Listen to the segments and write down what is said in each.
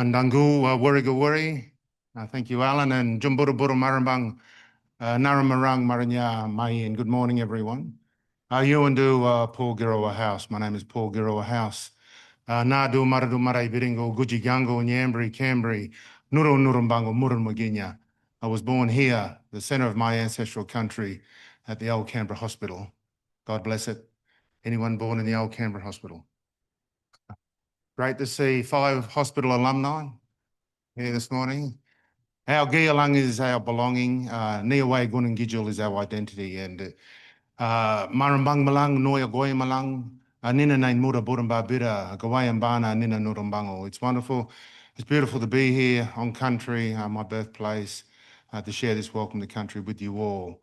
Mandangu Wurigawuri. Thank you, Alan, and Jumbura Marambang Naramarang Maranya Mayin. Good morning, everyone. You and do Paul Giroa House. My name is Paul Giroa House. Nadu Maradu Marai Biringo, Gujigango, Nyambri, Cambri, Nuru Nurumbango, Murun Maginya. I was born here, the center of my ancestral country, at the old Canberra Hospital. God bless it. Anyone born in the old Canberra Hospital? Great to see 5 hospital alumni here this morning. Our Giyalang is our belonging. Niaway Gunungijul is our identity. And Marambang Malang, Noya Goy Malang, Nina Nain Mura Buramba Bira, Gawayambana, Nina Nurumbango. It's wonderful. It's beautiful to be here on country, my birthplace, to share this welcome to country with you all.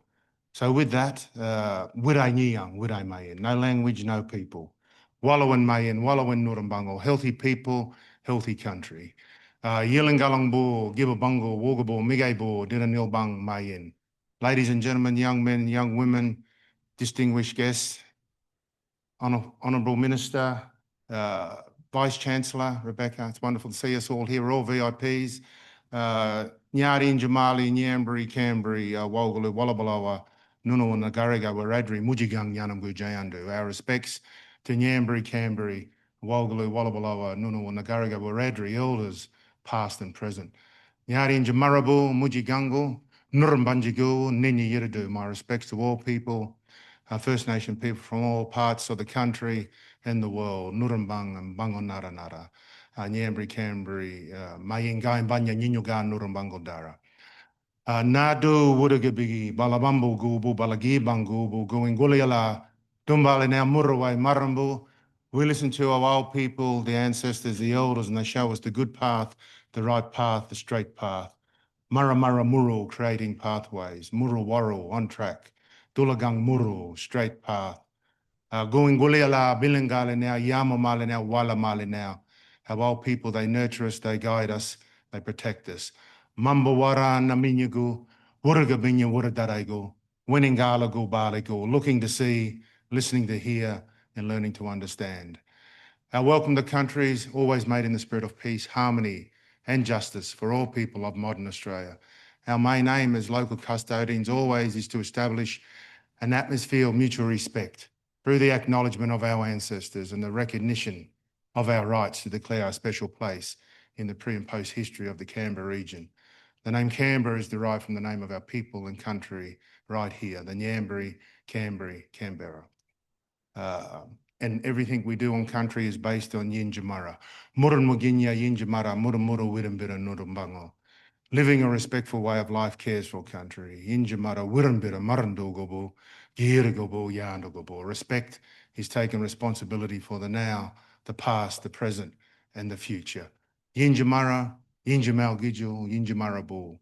So with that, Wirai Nyang, Wirai Mayan, no language, no people. Wallawan Mayan, Wallawan Nurumbango, healthy people, healthy country. Yilangalangbo, Gibabungo, Wogabo, Migabo, Dinanilbang Mayan. Ladies and gentlemen, young men, young women, distinguished guests, Honourable Minister, Vice-Chancellor, Rebecca, it's wonderful to see us all here. We're all VIPs. Nyari, Jamali, Nyambri, Cambri, Wogalu, Wallabalawa, Nunu, Nagariga, Waradri, Mujigang, Yanamgu, Jayandu. Our respects to Nyambri, Cambri, Wogalu, Wallabalawa, Nunu, Nagariga, Waradri, elders, past and present. Nyari, Jamarabu, Mujigangu, Nurumbanjigu, Nini Yiridu. My respects to all people, First Nation people from all parts of the country and the world. Nurumbang and Bango Nara Nara. Nyambri, Cambri, Mayingai, Banya, Ninugan, Nurumbango Dara. Nadu, Wudagabigi, Balabambu Gubu, Balagi Bangubu, Goinguliala, Dumbali, now Murawai, Marambu. We listen to our old people, the ancestors, the elders, and they show us the good path, the right path, the straight path. Mara Muru, creating pathways. Muru Waru, on track. Dulagang Muru, straight path. Goinguliala, Bilingali now, Yamamali now, Walamali now. Our old people, they nurture us, they guide us, they protect us. Mambawara Naminyagu, Wuragabinya Wuradaraigo, Winingalago Baligo, looking to see, listening to hear, and learning to understand. Our welcome to country is always made in the spirit of peace, harmony, and justice for all people of modern Australia. Our main aim as local custodians always is to establish an atmosphere of mutual respect through the acknowledgement of our ancestors and the recognition of our rights to declare our special place in the pre and post history of the Canberra region. The name Canberra is derived from the name of our people and country right here, the Nyambri, Cambri, Canberra. And everything we do on country is based on Yinjamara. Murun Muginya Yinjamara, Murumuru Wirambira Nurumbango. Living a respectful way of life cares for country. Yinjamara Wirambira Marandogobo, Girigobo, Yandogobo. Respect is taking responsibility for the now, the past, the present, and the future. Yinjamara, Yinjamal Gijul, Yinjamara Bull.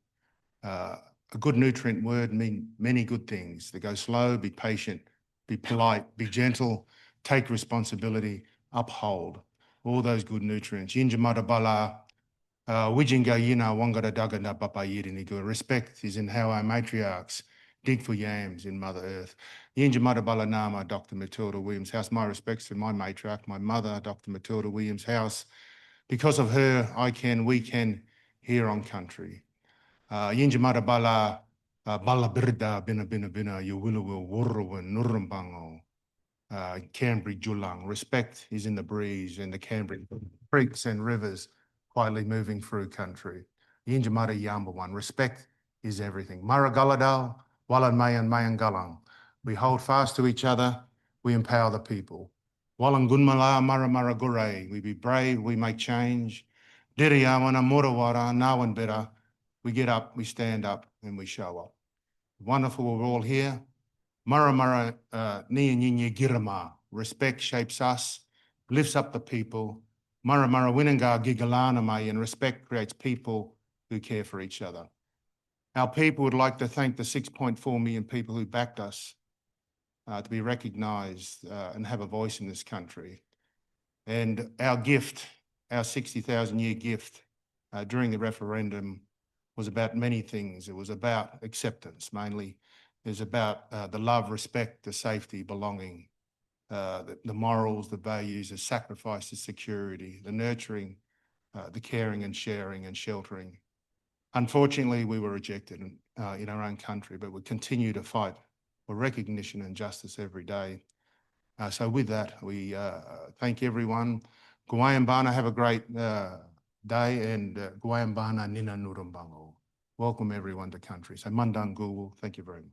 A good nutrient word means many good things. They go slow, be patient, be polite, be gentle, take responsibility, uphold all those good nutrients. Yinjamara Bala, Wijinga Yina, Wangara Dagana Papa Yirinigo. Respect is in how our matriarchs dig for yams in Mother Earth. Yinjamara Bala Nama, Dr. Matilda Williams House. My respects to my matriarch, my mother, Dr. Matilda Williams House. Because of her, we can here on country. Yinjamara Bala, Bala Birda, Bina Bina Bina, Yuwilu, Wurruwan, Nurumbango. Cambry Julang. Respect is in the breeze and the Cambry creeks and rivers quietly moving through country. Yinjamara Yambawan. Respect is everything. Maragaladal, Wallan Mayan Mayan Galang. We hold fast to each other, we empower the people. Wallan Gunmala Mara Mara Gure. We be brave, we make change. Diriyawana Murawara, Nawan Bira. We get up, we stand up, and we show up. Wonderful, we're all here. Mara Mara Niya Girama. Respect shapes us, lifts up the people. Mara Mara Winanga Gigalana May, and respect creates people who care for each other. Our people would like to thank the 6.4 million people who backed us to be recognised and have a voice in this country. And our gift, our 60,000-year gift during the referendum was about many things. It was about acceptance mainly. It was about the love, respect, the safety, belonging, the morals, the values, the sacrifice, the security, the nurturing the caring and sharing and sheltering. Unfortunately, we were rejected in our own country, but we continue to fight for recognition and justice every day. So with that, we thank everyone. Gwayambana, have a great day, and Gwayambana Nina Nurumbango. Welcome everyone to country. So Mandang Gulu, thank you very much.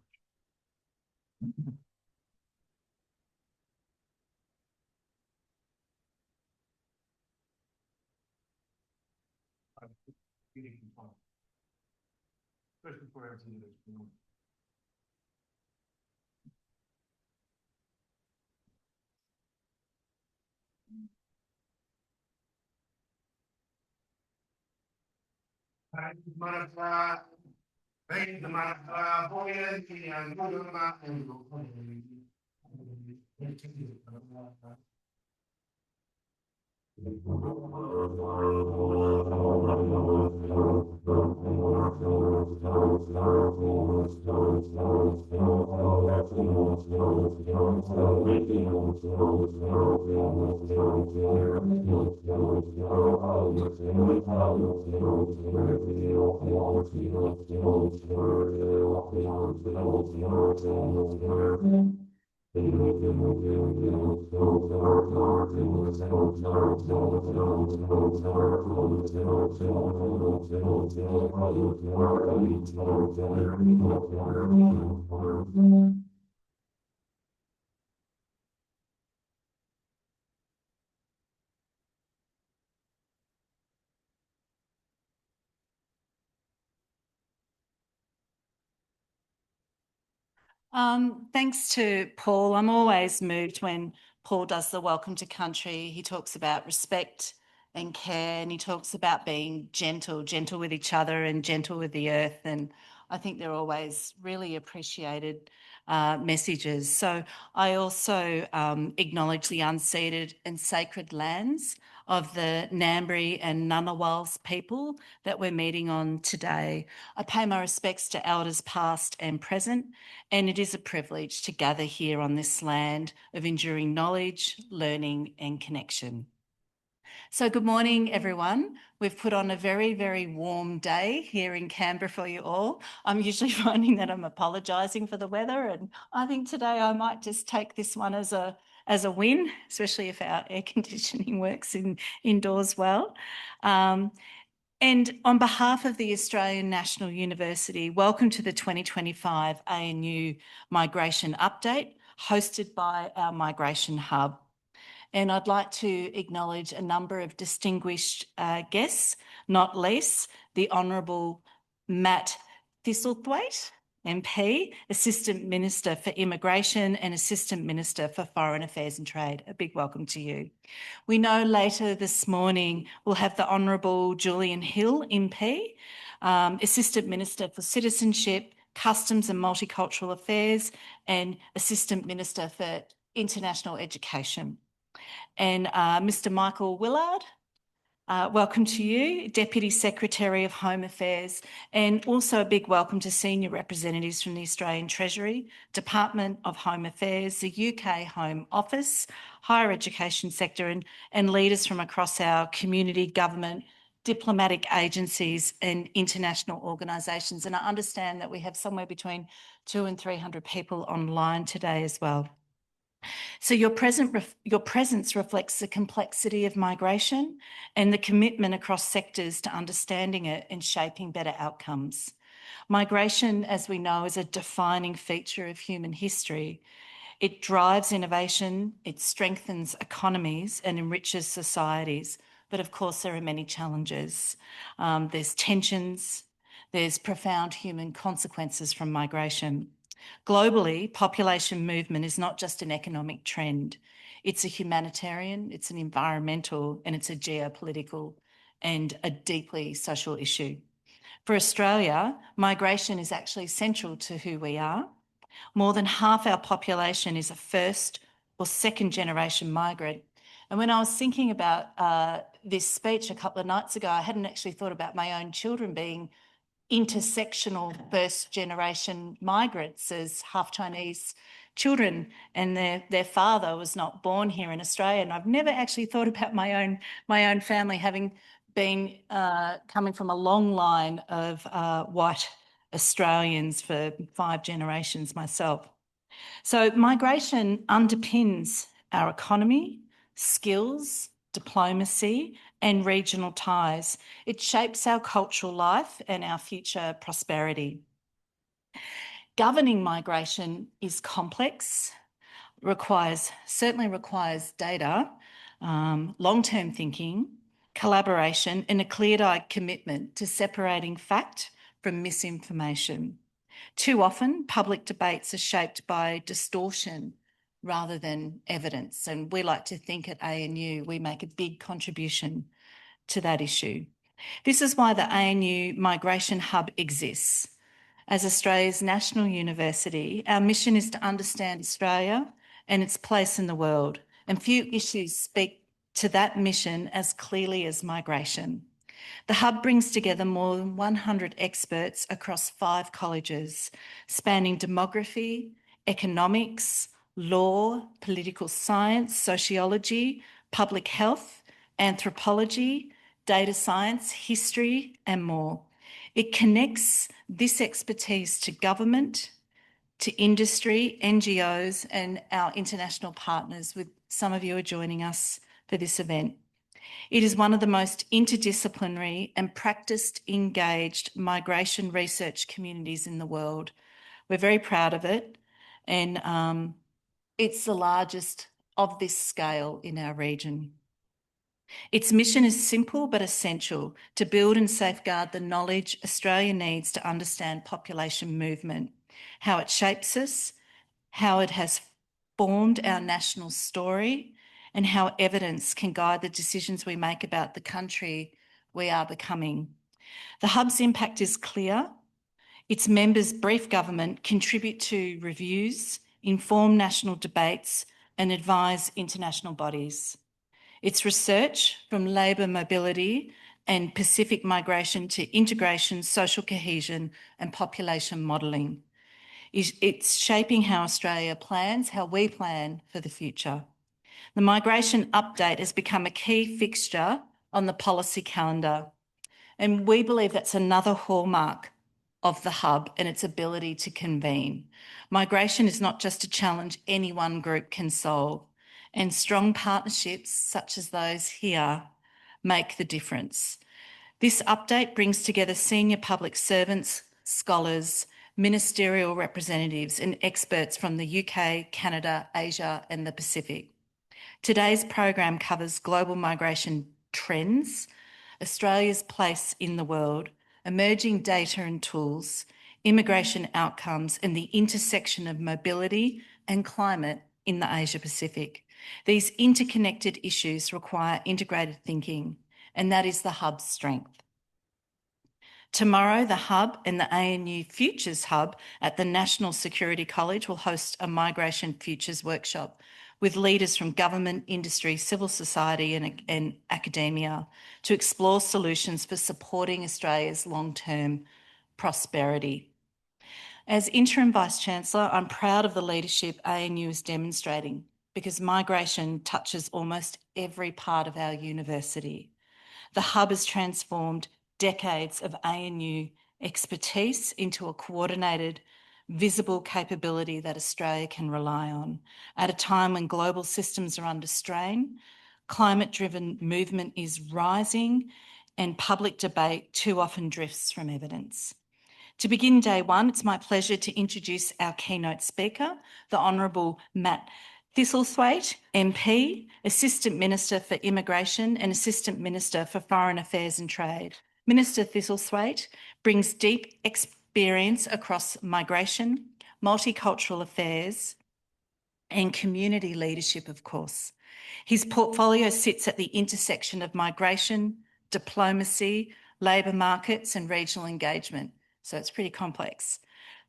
Thanks to Paul. I'm always moved when Paul does the welcome to country. He talks about respect and care, and he talks about being gentle with each other and gentle with the earth. And I think they're always really appreciated messages. So I also acknowledge the unceded and sacred lands of the Ngambri and Ngunnawals people that we're meeting on today. I pay my respects to elders past and present, and it is a privilege to gather here on this land of enduring knowledge, learning and connection. So good morning, everyone. We've put on a very, very warm day here in Canberra for you all. I'm usually finding that I'm apologising for the weather, and I think today I might just take this one as a win, especially if our air conditioning works indoors well. And on behalf of the Australian National University, welcome to the 2025 ANU Migration Update, hosted by our Migration Hub. And I'd like to acknowledge a number of distinguished guests, not least the Honourable Matt Thistlethwaite, MP, Assistant Minister for Immigration and Assistant Minister for Foreign Affairs and Trade. A big welcome to you. We know later this morning we'll have the Honourable Julian Hill, MP, Assistant Minister for Citizenship, Customs and Multicultural Affairs, and Assistant Minister for International Education. And Mr. Michael Willard, welcome to you, Deputy Secretary of Home Affairs, and also a big welcome to senior representatives from the Australian Treasury, Department of Home Affairs, the UK Home Office, higher education sector, and leaders from across our community, government, diplomatic agencies and international organisations. And I understand that we have somewhere between 200 and 300 people online today as well. So your presence reflects the complexity of migration and the commitment across sectors to understanding it and shaping better outcomes. Migration, as we know, is a defining feature of human history. It drives innovation, it strengthens economies and enriches societies. But of course, there are many challenges. There's tensions, there's profound human consequences from migration. Globally, population movement is not just an economic trend. It's a humanitarian, it's an environmental, and it's a geopolitical and a deeply social issue. For Australia, migration is actually central to who we are. More than half our population is a first or second generation migrant. And when I was thinking about this speech a couple of nights ago, I hadn't actually thought about my own children being intersectional first generation migrants as half Chinese children, and their father was not born here in Australia. And I've never actually thought about my own family having been coming from a long line of white Australians for 5 generations myself. So migration underpins our economy, skills, diplomacy, and regional ties. It shapes our cultural life and our future prosperity. Governing migration is complex, certainly requires data, long-term thinking, collaboration, and a clear-eyed commitment to separating fact from misinformation. Too often, public debates are shaped by distortion rather than evidence, and we like to think at ANU we make a big contribution to that issue. This is why the ANU Migration Hub exists. As Australia's national university, our mission is to understand Australia and its place in the world, and few issues speak to that mission as clearly as migration. The Hub brings together more than 100 experts across 5 colleges, spanning demography, economics, law, political science, sociology, public health, anthropology, data science, history, and more. It connects this expertise to government, to industry, NGOs, and our international partners, with some of you are joining us for this event. It is one of the most interdisciplinary and practiced engaged migration research communities in the world. We're very proud of it, and it's the largest of this scale in our region. Its mission is simple but essential: to build and safeguard the knowledge Australia needs to understand population movement, how it shapes us, how it has formed our national story, and how evidence can guide the decisions we make about the country we are becoming. The Hub's impact is clear. Its members brief government, contribute to reviews, inform national debates, and advise international bodies. Its research, from labour mobility and Pacific migration to integration, social cohesion, and population modelling, it's shaping how Australia plans, how we plan for the future. The migration update has become a key fixture on the policy calendar, and we believe that's another hallmark of the Hub and its ability to convene. Migration is not just a challenge any one group can solve, and strong partnerships such as those here make the difference. This update brings together senior public servants, scholars, ministerial representatives, and experts from the UK, Canada, Asia, and the Pacific. Today's program covers global migration trends, Australia's place in the world, emerging data and tools, immigration outcomes, and the intersection of mobility and climate in the Asia Pacific. These interconnected issues require integrated thinking, and that is the Hub's strength. Tomorrow, the Hub and the ANU Futures Hub at the National Security College will host a Migration Futures workshop with leaders from government, industry, civil society, and academia to explore solutions for supporting Australia's long-term prosperity. As Interim Vice-Chancellor, I'm proud of the leadership ANU is demonstrating, because migration touches almost every part of our university. The Hub has transformed decades of ANU expertise into a coordinated, visible capability that Australia can rely on at a time when global systems are under strain, climate-driven movement is rising, and public debate too often drifts from evidence. To begin day one, it's my pleasure to introduce our keynote speaker, the Honourable Matt Thistlethwaite, MP, Assistant Minister for Immigration and Assistant Minister for Foreign Affairs and Trade. Minister Thistlethwaite brings deep experience across migration, multicultural affairs, and community leadership, of course. His portfolio sits at the intersection of migration, diplomacy, labour markets, and regional engagement. So it's pretty complex.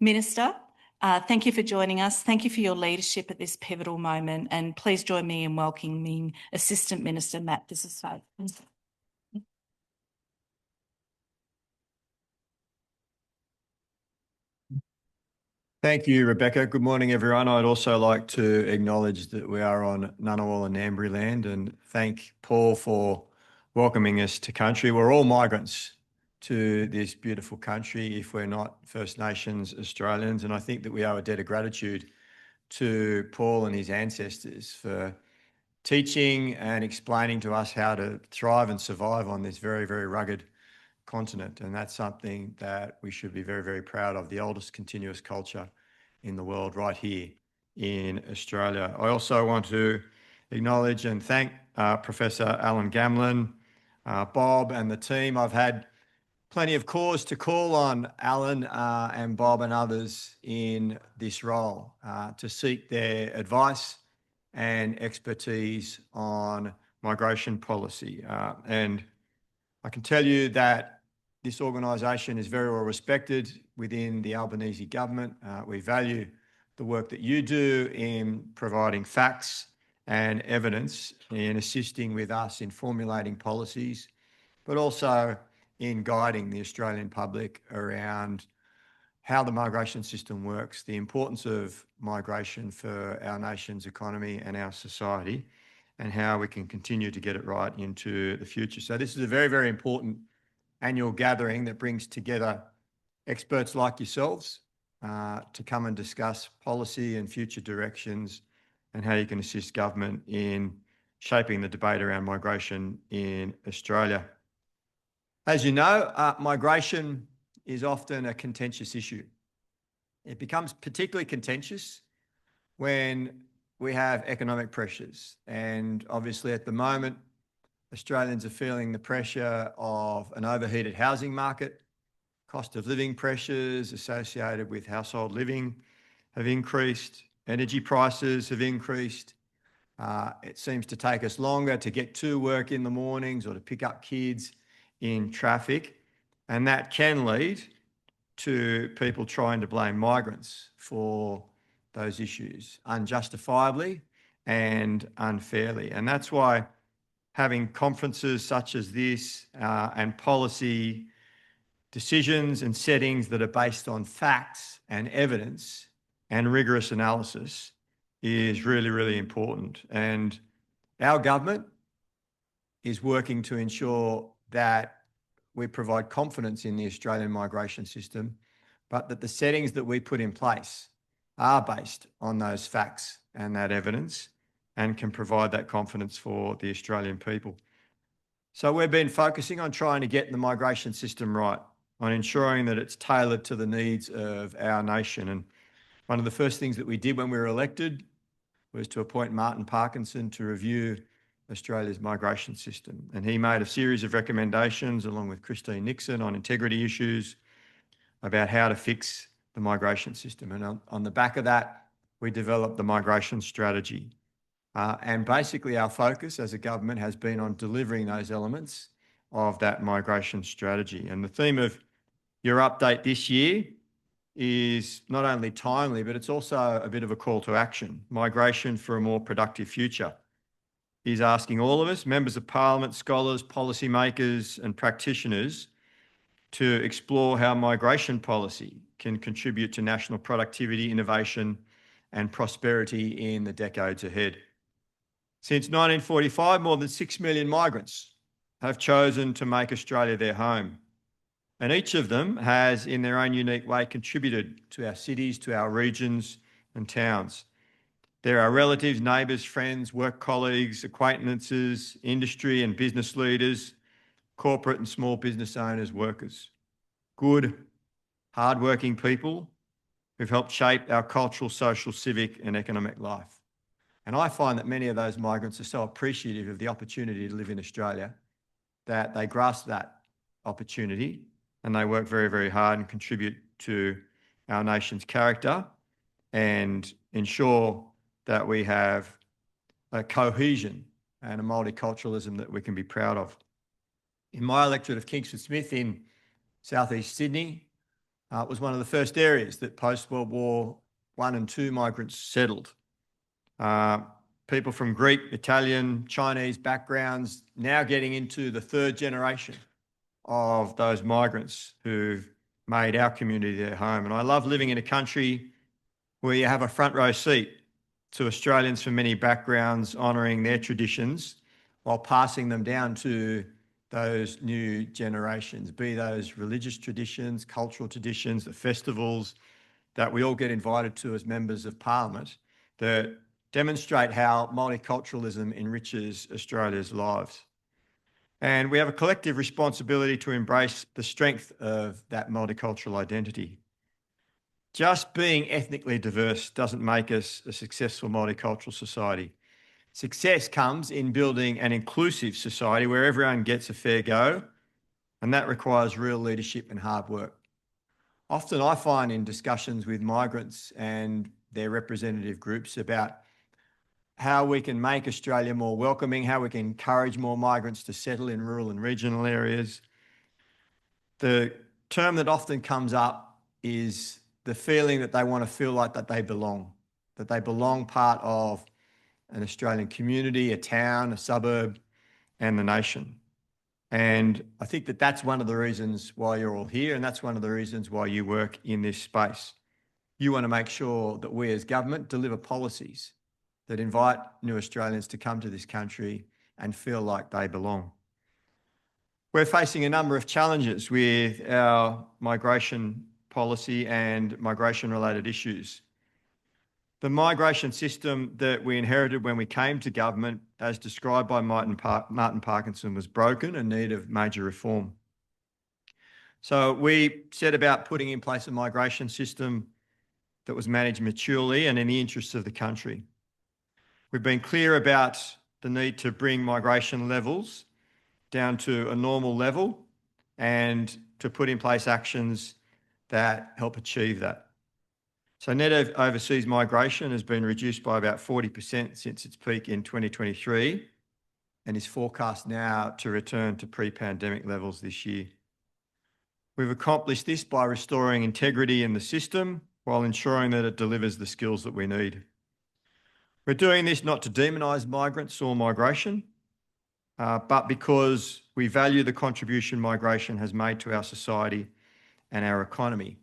Minister, thank you for joining us. Thank you for your leadership at this pivotal moment, and please join me in welcoming Assistant Minister Matt Thistlethwaite. Thank you, Rebecca. Good morning, everyone. I'd also like to acknowledge that we are on Ngunnawal and Ngambri land, and thank Paul for welcoming us to country. We're all migrants to this beautiful country if we're not First Nations Australians. And I think that we owe a debt of gratitude to Paul and his ancestors for teaching and explaining to us how to thrive and survive on this very, very rugged continent. And that's something that we should be very, very proud of, the oldest continuous culture in the world right here in Australia. I also want to acknowledge and thank Professor Alan Gamlin, Bob and the team. I've had plenty of cause to call on Alan and Bob and others in this role to seek their advice and expertise on migration policy. And I can tell you that this organisation is very well respected within the Albanese government. We value the work that you do in providing facts and evidence in assisting with us in formulating policies, but also in guiding the Australian public around how the migration system works, the importance of migration for our nation's economy and our society, and how we can continue to get it right into the future. So this is a very, very important annual gathering that brings together experts like yourselves to come and discuss policy and future directions and how you can assist government in shaping the debate around migration in Australia. As you know, migration is often a contentious issue. It becomes particularly contentious when we have economic pressures. And obviously at the moment, Australians are feeling the pressure of an overheated housing market. Cost of living pressures associated with household living have increased. Energy prices have increased. It seems to take us longer to get to work in the mornings or to pick up kids in traffic. And that can lead to people trying to blame migrants for those issues unjustifiably and unfairly. And that's why having conferences such as this and policy decisions and settings that are based on facts and evidence and rigorous analysis is really, really important. And our government is working to ensure that we provide confidence in the Australian migration system, but that the settings that we put in place are based on those facts and that evidence and can provide that confidence for the Australian people. So we've been focusing on trying to get the migration system right, on ensuring that it's tailored to the needs of our nation. And one of the first things that we did when we were elected was to appoint Martin Parkinson to review Australia's migration system. And he made a series of recommendations along with Christine Nixon on integrity issues about how to fix the migration system. And on the back of that, we developed the migration strategy. And basically our focus as a government has been on delivering those elements of that migration strategy. And the theme of your update this year is not only timely, but it's also a bit of a call to action. Migration for a more productive future is asking all of us, members of parliament, scholars, policymakers and practitioners, to explore how migration policy can contribute to national productivity, innovation and prosperity in the decades ahead. Since 1945, more than 6 million migrants have chosen to make Australia their home. And each of them has, in their own unique way, contributed to our cities, to our regions and towns. There are relatives, neighbours, friends, work colleagues, acquaintances, industry and business leaders, corporate and small business owners, workers. Good, hardworking people who've helped shape our cultural, social, civic and economic life. And I find that many of those migrants are so appreciative of the opportunity to live in Australia that they grasp that opportunity and they work very, very hard and contribute to our nation's character and ensure that we have a cohesion and a multiculturalism that we can be proud of. In my electorate of Kingsford Smith in southeast Sydney, it was one of the first areas that post-World War I and II migrants settled. People from Greek, Italian, Chinese backgrounds now getting into the third generation of those migrants who've made our community their home. And I love living in a country where you have a front row seat to Australians from many backgrounds, honouring their traditions while passing them down to those new generations, be those religious traditions, cultural traditions, the festivals that we all get invited to as members of Parliament that demonstrate how multiculturalism enriches Australia's lives. And we have a collective responsibility to embrace the strength of that multicultural identity. Just being ethnically diverse doesn't make us a successful multicultural society. Success comes in building an inclusive society where everyone gets a fair go, and that requires real leadership and hard work. Often I find in discussions with migrants and their representative groups about how we can make Australia more welcoming, how we can encourage more migrants to settle in rural and regional areas. The term that often comes up is the feeling that they want to feel like that they belong part of an Australian community, a town, a suburb, and the nation. And I think that that's one of the reasons why you're all here, and that's one of the reasons why you work in this space. You want to make sure that we as government deliver policies that invite new Australians to come to this country and feel like they belong. We're facing a number of challenges with our migration policy and migration-related issues. The migration system that we inherited when we came to government, as described by Martin Parkinson, was broken and in need of major reform. So we set about putting in place a migration system that was managed maturely and in the interests of the country. We've been clear about the need to bring migration levels down to a normal level and to put in place actions that help achieve that. So net overseas migration has been reduced by about 40% since its peak in 2023 and is forecast now to return to pre-pandemic levels this year. We've accomplished this by restoring integrity in the system while ensuring that it delivers the skills that we need. We're doing this not to demonise migrants or migration, but because we value the contribution migration has made to our society and our economy,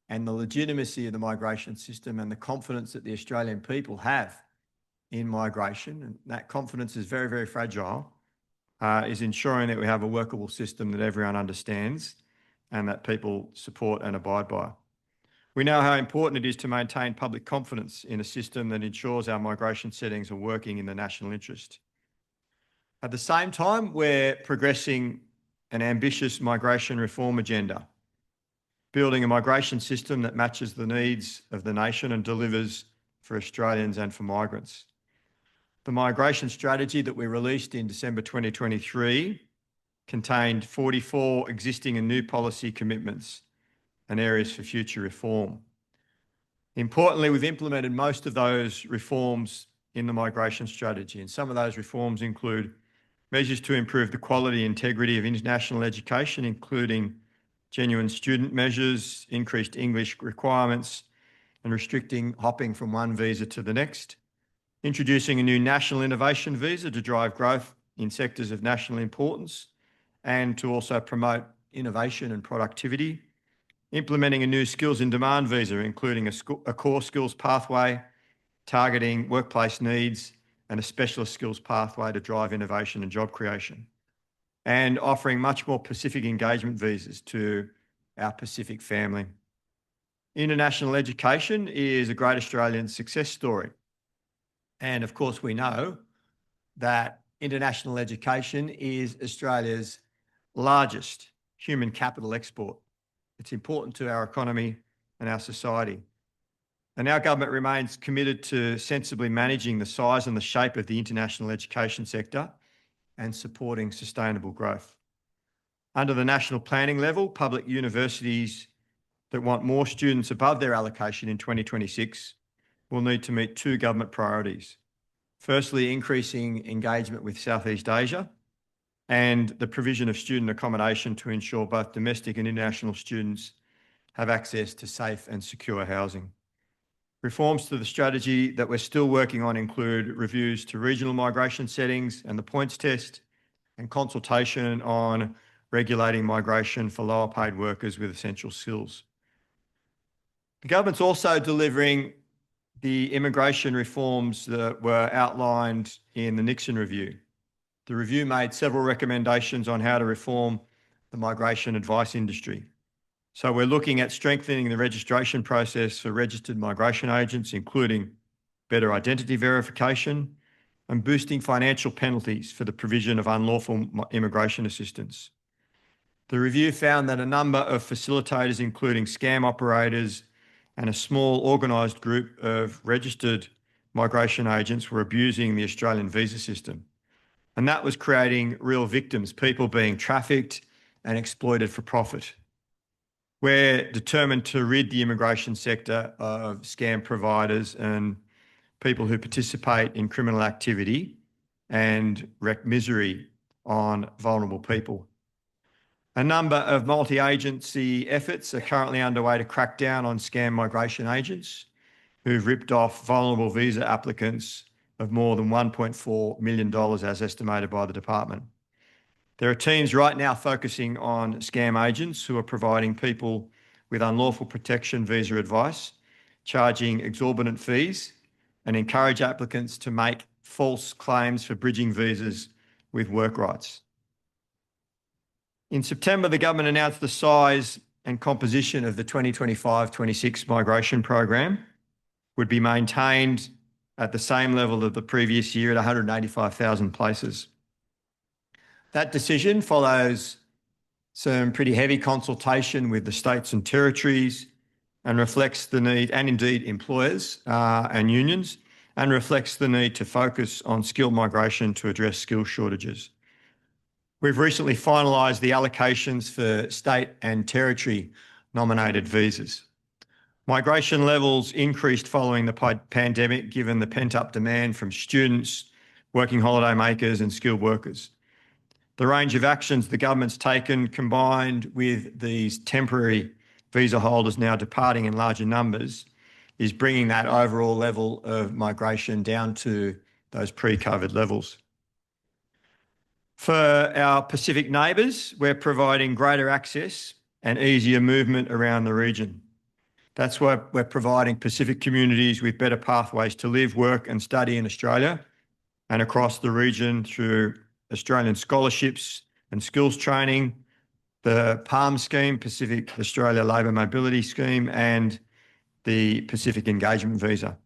and the legitimacy of the migration system and the confidence that the Australian people have in migration, and that confidence is very, very fragile, is ensuring that we have a workable system that everyone understands and that people support and abide by. We know how important it is to maintain public confidence in a system that ensures our migration settings are working in the national interest. At the same time, we're progressing an ambitious migration reform agenda, building a migration system that matches the needs of the nation and delivers for Australians and for migrants. The migration strategy that we released in December 2023 contained 44 existing and new policy commitments and areas for future reform. Importantly, we've implemented most of those reforms in the migration strategy, and some of those reforms include measures to improve the quality and integrity of international education, including genuine student measures, increased English requirements, and restricting hopping from one visa to the next, introducing a new national innovation visa to drive growth in sectors of national importance and to also promote innovation and productivity, implementing a new skills in demand visa, including a core skills pathway, targeting workplace needs, and a specialist skills pathway to drive innovation and job creation, and offering much more Pacific engagement visas to our Pacific family. International education is a great Australian success story. And of course, we know that international education is Australia's largest human capital export. It's important to our economy and our society. And our government remains committed to sensibly managing the size and the shape of the international education sector and supporting sustainable growth. Under the national planning level, public universities that want more students above their allocation in 2026 will need to meet two government priorities. Firstly, increasing engagement with Southeast Asia and the provision of student accommodation to ensure both domestic and international students have access to safe and secure housing. Reforms to the strategy that we're still working on include reviews to regional migration settings and the points test, and consultation on regulating migration for lower paid workers with essential skills. The government's also delivering the immigration reforms that were outlined in the Nixon Review. the review made several recommendations on how to reform the migration advice industry. So we're looking at strengthening the registration process for registered migration agents, including better identity verification and boosting financial penalties for the provision of unlawful immigration assistance. The review found that a number of facilitators, including scam operators and a small organised group of registered migration agents, were abusing the Australian visa system. And that was creating real victims, people being trafficked and exploited for profit. We're determined to rid the immigration sector of scam providers and people who participate in criminal activity and wreak misery on vulnerable people. A number of multi-agency efforts are currently underway to crack down on scam migration agents who've ripped off vulnerable visa applicants of more than $1.4 million as estimated by the department. There are teams right now focusing on scam agents who are providing people with unlawful protection visa advice, charging exorbitant fees, and encourage applicants to make false claims for bridging visas with work rights. In September, the government announced the size and composition of the 2025-26 migration program would be maintained at the same level of the previous year at 185,000 places. That decision follows some pretty heavy consultation with the states and territories and reflects the need, and indeed employers and unions, and reflects the need to focus on skilled migration to address skill shortages. We've recently finalised the allocations for state and territory nominated visas. Migration levels increased following the pandemic, given the pent-up demand from students, working holiday makers and skilled workers. The range of actions the government's taken, combined with these temporary visa holders now departing in larger numbers, is bringing that overall level of migration down to those pre-COVID levels. For our Pacific neighbours, we're providing greater access and easier movement around the region. That's why we're providing Pacific communities with better pathways to live, work and study in Australia and across the region through Australian scholarships and skills training, the PALM scheme, Pacific Australia Labour Mobility Scheme, and the Pacific Engagement Visa.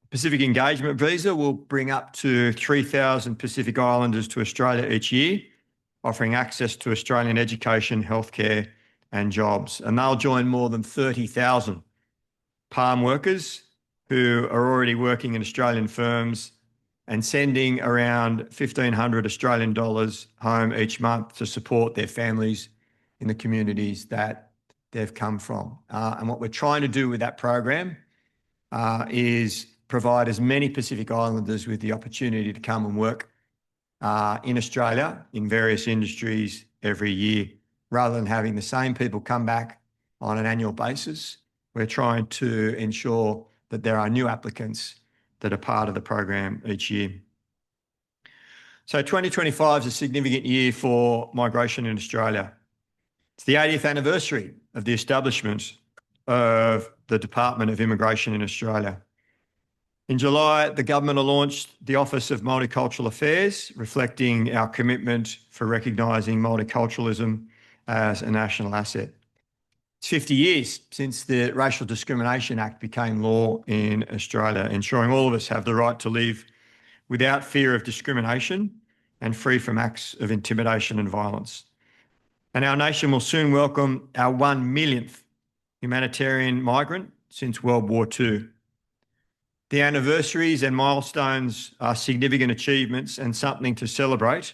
Pacific Engagement Visa will bring up to 3,000 Pacific Islanders to Australia each year, offering access to Australian education, healthcare and jobs. And they'll join more than 30,000 PALM workers who are already working in Australian firms and sending around 1,500 Australian dollars home each month to support their families in the communities that they've come from. And what we're trying to do with that program is provide as many Pacific Islanders with the opportunity to come and work in Australia in various industries every year, rather than having the same people come back on an annual basis. We're trying to ensure that there are new applicants that are part of the program each year. So 2025 is a significant year for migration in Australia. It's the 80th anniversary of the establishment of the Department of Immigration in Australia. In July, the government launched the Office of Multicultural Affairs, reflecting our commitment for recognising multiculturalism as a national asset. It's 50 years since the Racial Discrimination Act became law in Australia, ensuring all of us have the right to live without fear of discrimination and free from acts of intimidation and violence. And our nation will soon welcome our 1 millionth humanitarian migrant since World War II. The anniversaries and milestones are significant achievements and something to celebrate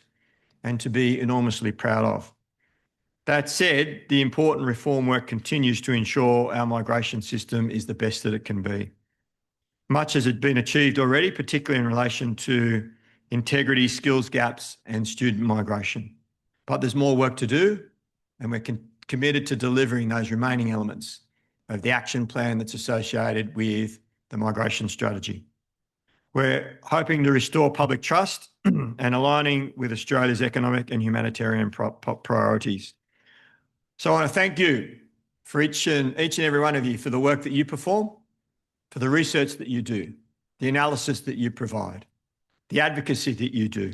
and to be enormously proud of. That said, the important reform work continues to ensure our migration system is the best that it can be. Much has been achieved already, particularly in relation to integrity, skills gaps and student migration. But there's more work to do, and we're committed to delivering those remaining elements of the action plan that's associated with the migration strategy. We're hoping to restore public trust and aligning with Australia's economic and humanitarian priorities. So I want to thank you for each and every one of you for the work that you perform, for the research that you do, the analysis that you provide, the advocacy that you do,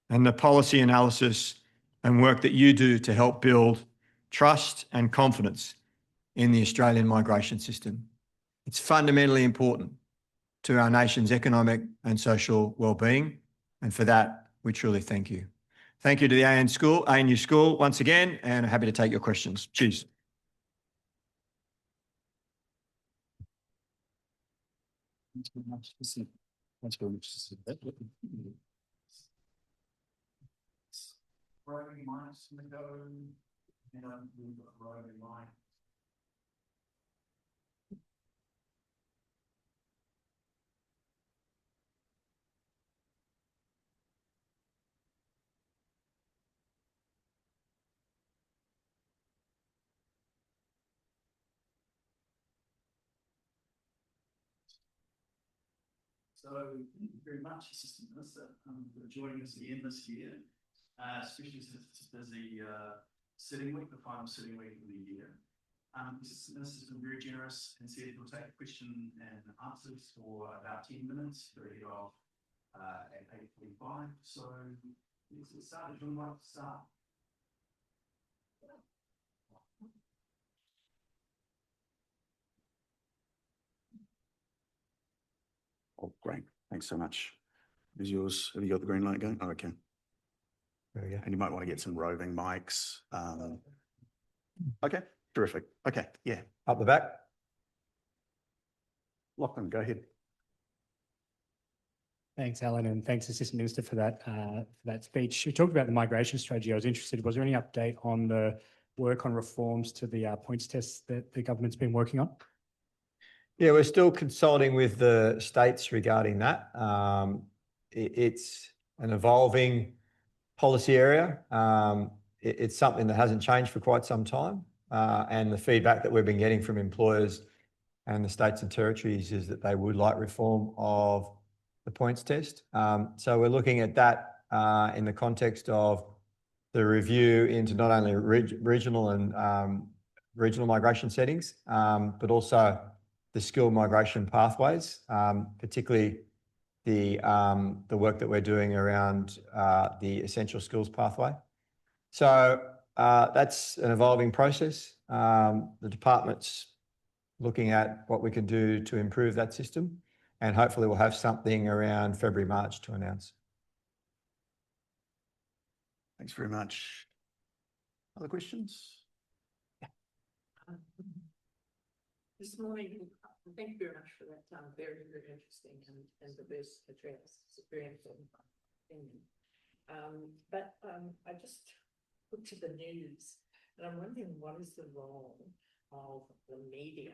and the policy analysis and work that you do to help build trust and confidence in the Australian migration system. It's fundamentally important to our nation's economic and social well-being, and for that, we truly thank you. Thank you to the ANU School once again, and I'm happy to take your questions. Cheers. Thanks very much. Thanks very much. Roving minus going to go, and we've got roving line. So thank you very much, Assistant Minister, for joining us again this year, especially since it's a busy sitting week, the final sitting week of the year. Assistant Minister has been very generous and said we'll take question and answers for about 10 minutes for ahead of at 8:45. So let's get started. Who would like to start? Oh, great. Thanks so much. Is yours, have you got the green light going? Oh, okay. There we go. And you might want to get some roving mics. Okay, terrific. Okay, yeah. Up the back. Lachlan, go ahead. Thanks, Alan, and thanks, Assistant Minister, for that speech. You talked about the migration strategy. I was interested, was there any update on the work on reforms to the points tests that the government's been working on? Yeah, we're still consulting with the states regarding that. It's an evolving policy area. It's something that hasn't changed for quite some time. And the feedback that we've been getting from employers and the states and territories is that they would like reform of the points test. So we're looking at that in the context of the review into not only regional and regional migration settings, but also the skill migration pathways, particularly the work that we're doing around the essential skills pathway. So that's an evolving process. The department's looking at what we can do to improve that system, and hopefully we'll have something around February, March to announce. Thanks very much. Other questions? This morning, thank you very much for that very, very interesting and diverse address. It's very important opinion. But I just looked at the news and I'm wondering what is the role of the media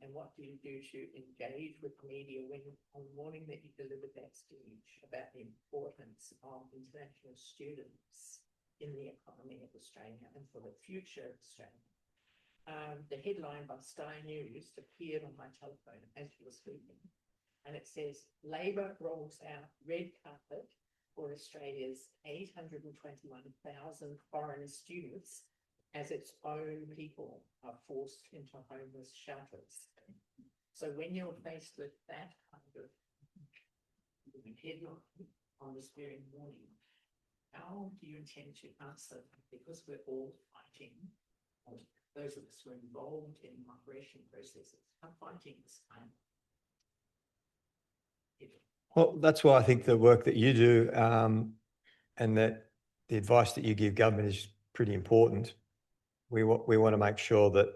and what do you do to engage with the media when on the morning that you delivered that speech about the importance of international students in the economy of Australia and for the future of Australia. The headline by Sky News appeared on my telephone as you were speaking, and it says, Labor rolls out red carpet for Australia's 821,000 foreign students as its own people are forced into homeless shelters. So when you're faced with that kind of headline on this very morning, how do you intend to answer? Because we're all fighting, those of us who are involved in migration processes are fighting this kind of. Well, that's why I think the work that you do and that the advice that you give government is pretty important. We want to make sure that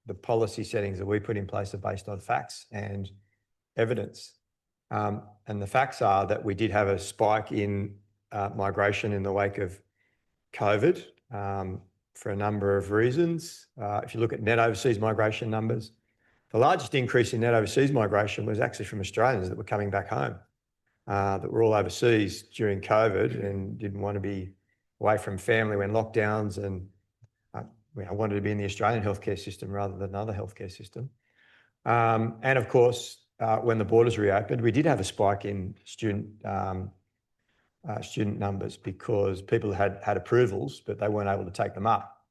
the policy settings that we put in place are based on facts and evidence. And the facts are that we did have a spike in migration in the wake of COVID for a number of reasons. If you look at net overseas migration numbers, the largest increase in net overseas migration was actually from Australians that were coming back home, that were all overseas during COVID and didn't want to be away from family when lockdowns, and wanted to be in the Australian healthcare system rather than another healthcare system. And of course, when the borders reopened, we did have a spike in student numbers because people had approvals, but they weren't able to take them up.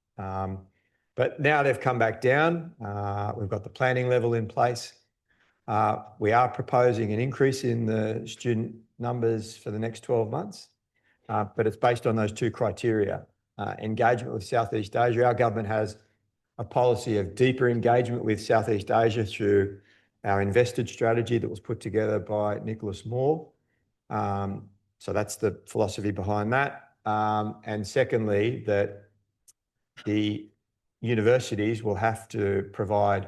But now they've come back down. We've got the planning level in place. We are proposing an increase in the student numbers for the next 12 months, but it's based on those two criteria. Engagement with Southeast Asia. Our government has a policy of deeper engagement with Southeast Asia through our invested strategy that was put together by Nicholas Moore. So that's the philosophy behind that. And secondly, that the universities will have to provide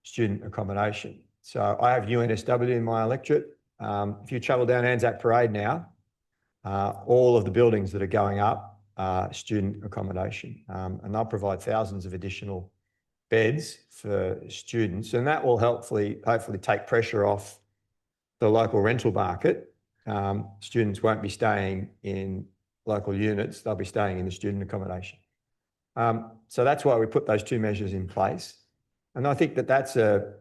student accommodation. So I have UNSW in my electorate. If you travel down Anzac Parade now, all of the buildings that are going up are student accommodation, and they'll provide thousands of additional beds for students, and that will hopefully take pressure off the local rental market. Students won't be staying in local units, they'll be staying in the student accommodation. So that's why we put those two measures in place. And I think that that's a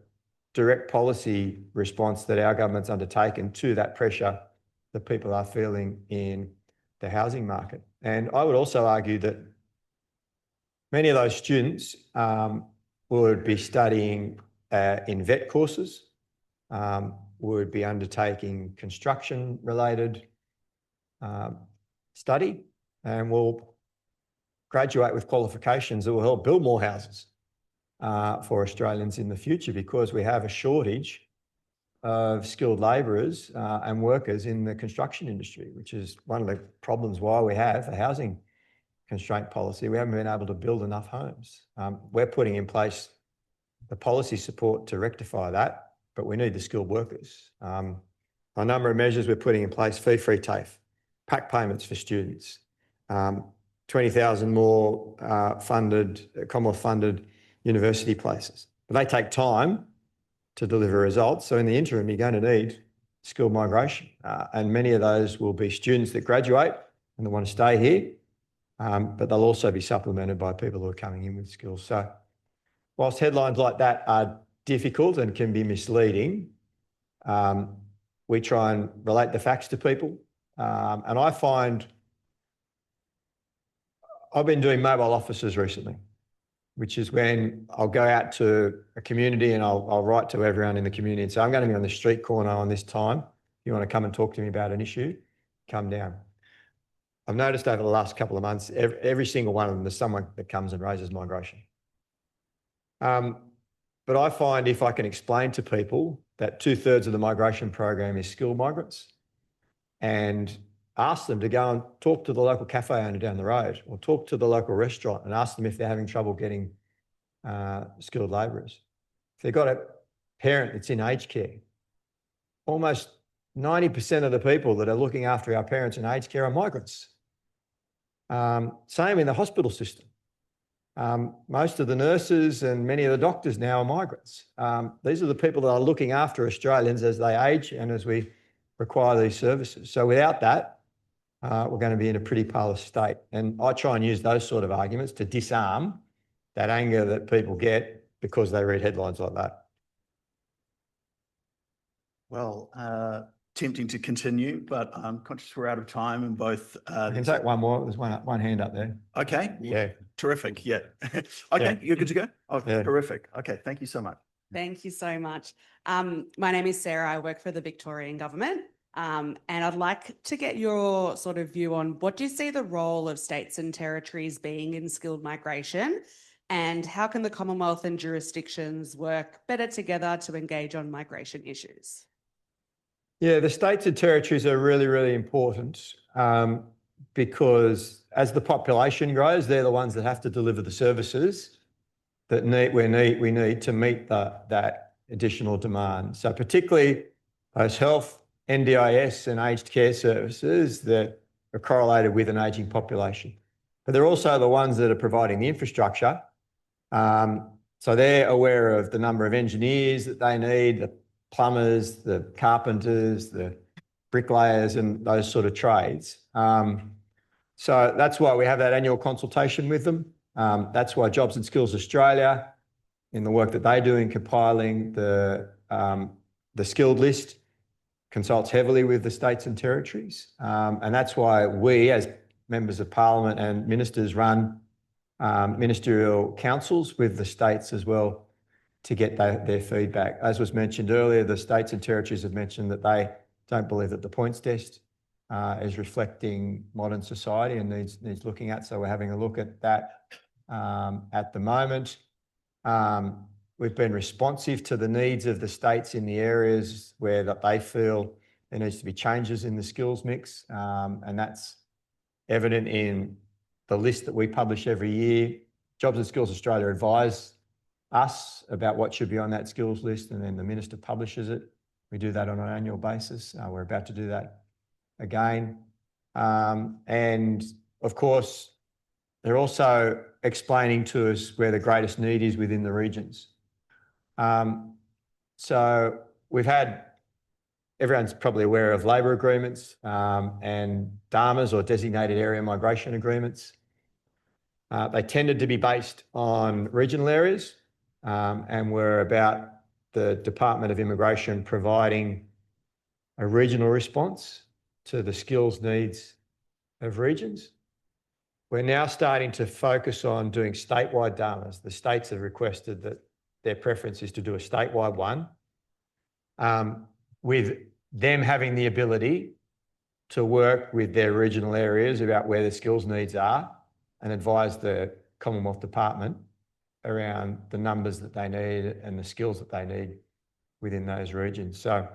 direct policy response that our government's undertaken to that pressure that people are feeling in the housing market. And I would also argue that many of those students would be studying in vet courses, would be undertaking construction-related study, and will graduate with qualifications that will help build more houses for Australians in the future, because we have a shortage of skilled labourers and workers in the construction industry, which is one of the problems why we have a housing constraint policy. We haven't been able to build enough homes. We're putting in place the policy support to rectify that, but we need the skilled workers. A number of measures we're putting in place: fee-free TAFE, PAC payments for students, 20,000 more Commonwealth-funded university places. But they take time to deliver results. So in the interim, you're going to need skilled migration. And many of those will be students that graduate and they want to stay here, but they'll also be supplemented by people who are coming in with skills. So whilst headlines like that are difficult and can be misleading, we try and relate the facts to people. And I find I've been doing mobile offices recently, which is when I'll go out to a community and I'll write to everyone in the community and say, I'm going to be on the street corner on this time. If you want to come and talk to me about an issue, come down. I've noticed over the last couple of months, every single one of them, there's someone that comes and raises migration. But I find if I can explain to people that 2/3 of the migration program is skilled migrants, and ask them to go and talk to the local cafe owner down the road, or talk to the local restaurant and ask them if they're having trouble getting skilled labourers. If they've got a parent that's in aged care, almost 90% of the people that are looking after our parents in aged care are migrants. Same in the hospital system. Most of the nurses and many of the doctors now are migrants. These are the people that are looking after Australians as they age and as we require these services. So without that, we're going to be in a pretty parlous state. And I try and use those sort of arguments to disarm that anger that people get because they read headlines like that. Well, tempting to continue, but I'm conscious we're out of time, and both. I can take one more. There's one hand up there. Okay. Yeah. Terrific. Yeah. Okay. Yeah. You're good to go. Oh, Yeah. Terrific. Okay. Thank you so much. Thank you so much. My name is Sarah. I work for the Victorian Government. And I'd like to get your sort of view on what do you see the role of states and territories being in skilled migration, and how can the Commonwealth and jurisdictions work better together to engage on migration issues? Yeah, the states and territories are really, really important because as the population grows, they're the ones that have to deliver the services that we need to meet that additional demand. So particularly those health, NDIS and aged care services that are correlated with an ageing population. But they're also the ones that are providing the infrastructure. So they're aware of the number of engineers that they need, the plumbers, the carpenters, the bricklayers and those sort of trades. So that's why we have that annual consultation with them. That's why Jobs and Skills Australia, in the work that they do in compiling the skilled list, consults heavily with the states and territories. And that's why we, as members of parliament and ministers, run ministerial councils with the states as well to get their feedback. As was mentioned earlier, the states and territories have mentioned that they don't believe that the points test is reflecting modern society and needs looking at. So we're having a look at that at the moment. We've been responsive to the needs of the states in the areas where that they feel there needs to be changes in the skills mix, and that's evident in the list that we publish every year. Jobs and Skills Australia advise us about what should be on that skills list, and then the Minister publishes it. We do that on an annual basis. We're about to do that again. And of course, they're also explaining to us where the greatest need is within the regions. So we've had, everyone's probably aware of labour agreements and DAMAs, or designated area migration agreements. They tended to be based on regional areas and were about the Department of Immigration providing a regional response to the skills needs of regions. We're now starting to focus on doing statewide DAMAs. The states have requested that their preference is to do a statewide one, with them having the ability to work with their regional areas about where the skills needs are and advise the Commonwealth Department around the numbers that they need and the skills that they need within those regions. So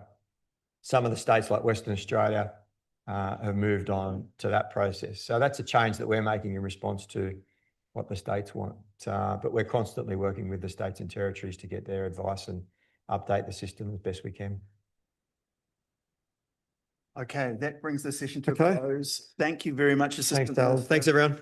some of the states like Western Australia have moved on to that process. So that's a change that we're making in response to what the states want. But we're constantly working with the states and territories to get their advice and update the system as best we can. Okay, that brings the session to a Okay. close. Thank you very much, Assistant Thanks, Dale. Minister. Thanks, everyone.